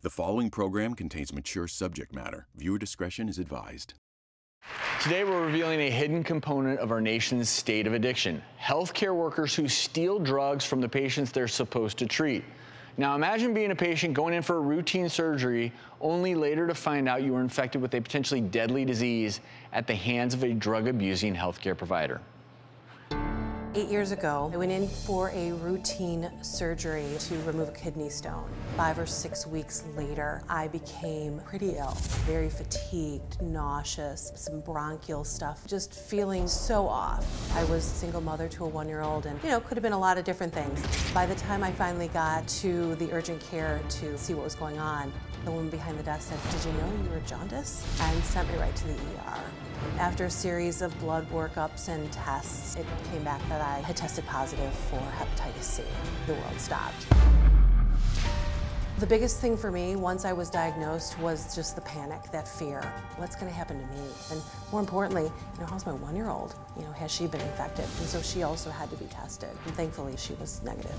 The following program contains mature subject matter. Viewer discretion is advised. Today we're revealing a hidden component of our nation's state of addiction: healthcare workers who steal drugs from the patients they're supposed to treat. Now imagine being a patient going in for a routine surgery only later to find out you were infected with a potentially deadly disease at the hands of a drug-abusing healthcare provider. 8 years ago, I went in for a routine surgery to remove a kidney stone. 5 or 6 weeks later, I became pretty ill, very fatigued, nauseous, some bronchial stuff, just feeling so off. I was a single mother to a 1-year-old and, could have been a lot of different things. By the time I finally got to the urgent care to see what was going on, the woman behind the desk said, "Did you know you were jaundiced?" and sent me right to the ER. After a series of blood workups and tests, it came back that I had tested positive for hepatitis C. The world stopped. The biggest thing for me, once I was diagnosed, was just the panic, that fear. What's going to happen to me? And more importantly, how's my 1-year-old? Has she been infected? And so she also had to be tested. And thankfully, she was negative.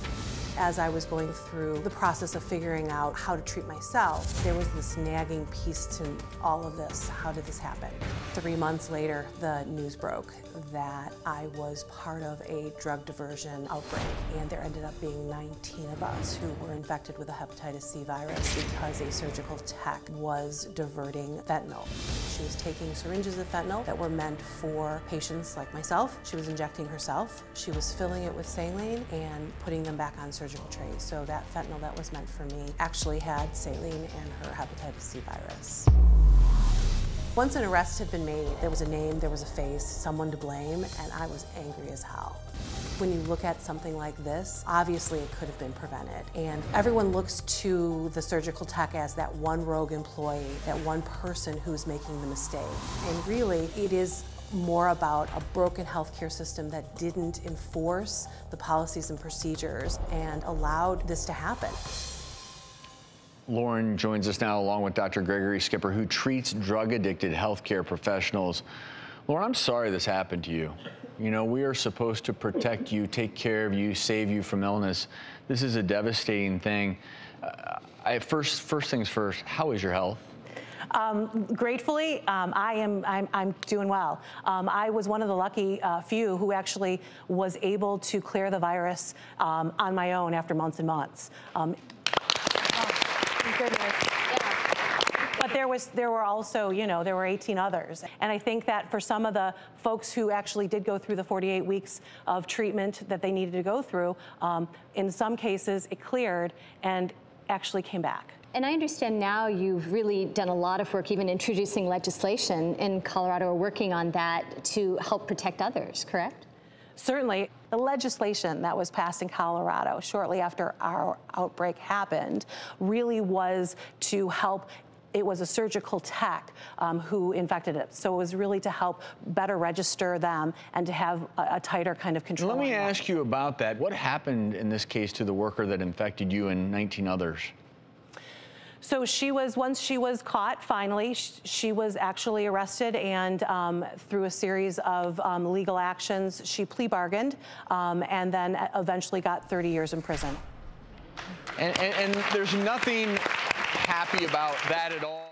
As I was going through the process of figuring out how to treat myself, there was this nagging piece to all of this. How did this happen? 3 months later, the news broke that I was part of a drug diversion outbreak, and there ended up being 19 of us who were infected with a hepatitis C virus because a surgical tech was diverting fentanyl. She was taking syringes of fentanyl that were meant for patients like myself. She was injecting herself. She was filling it with saline and putting them back on surgical trays. So that fentanyl that was meant for me actually had saline and her hepatitis C virus. Once an arrest had been made, there was a name, there was a face, someone to blame, and I was angry as hell. When you look at something like this, obviously it could have been prevented. And everyone looks to the surgical tech as that one rogue employee, that one person who's making the mistake. And really, it is more about a broken healthcare system that didn't enforce the policies and procedures and allowed this to happen. Lauren joins us now along with Dr. Gregory Skipper, who treats drug-addicted healthcare professionals. Lauren, I'm sorry this happened to you. We are supposed to protect you, take care of you, save you from illness. This is a devastating thing. First things first, how is your health? Gratefully, I'm doing well. I was one of the lucky few who actually was able to clear the virus on my own after months and months. Thank goodness. Yeah. But there were also, there were 18 others. And I think that for some of the folks who actually did go through the 48 weeks of treatment that they needed to go through, in some cases it cleared and actually came back. And I understand now you've really done a lot of work, even introducing legislation in Colorado, or working on that to help protect others, correct? Certainly. The legislation that was passed in Colorado shortly after our outbreak happened really was to help. It was a surgical tech who infected it. So it was really to help better register them and to have a tighter kind of control. Let me ask you about that. What happened in this case to the worker that infected you and 19 others? So once she was caught, finally, she was actually arrested, and through a series of legal actions, she plea bargained and then eventually got 30 years in prison. And there's nothing happy about that at all.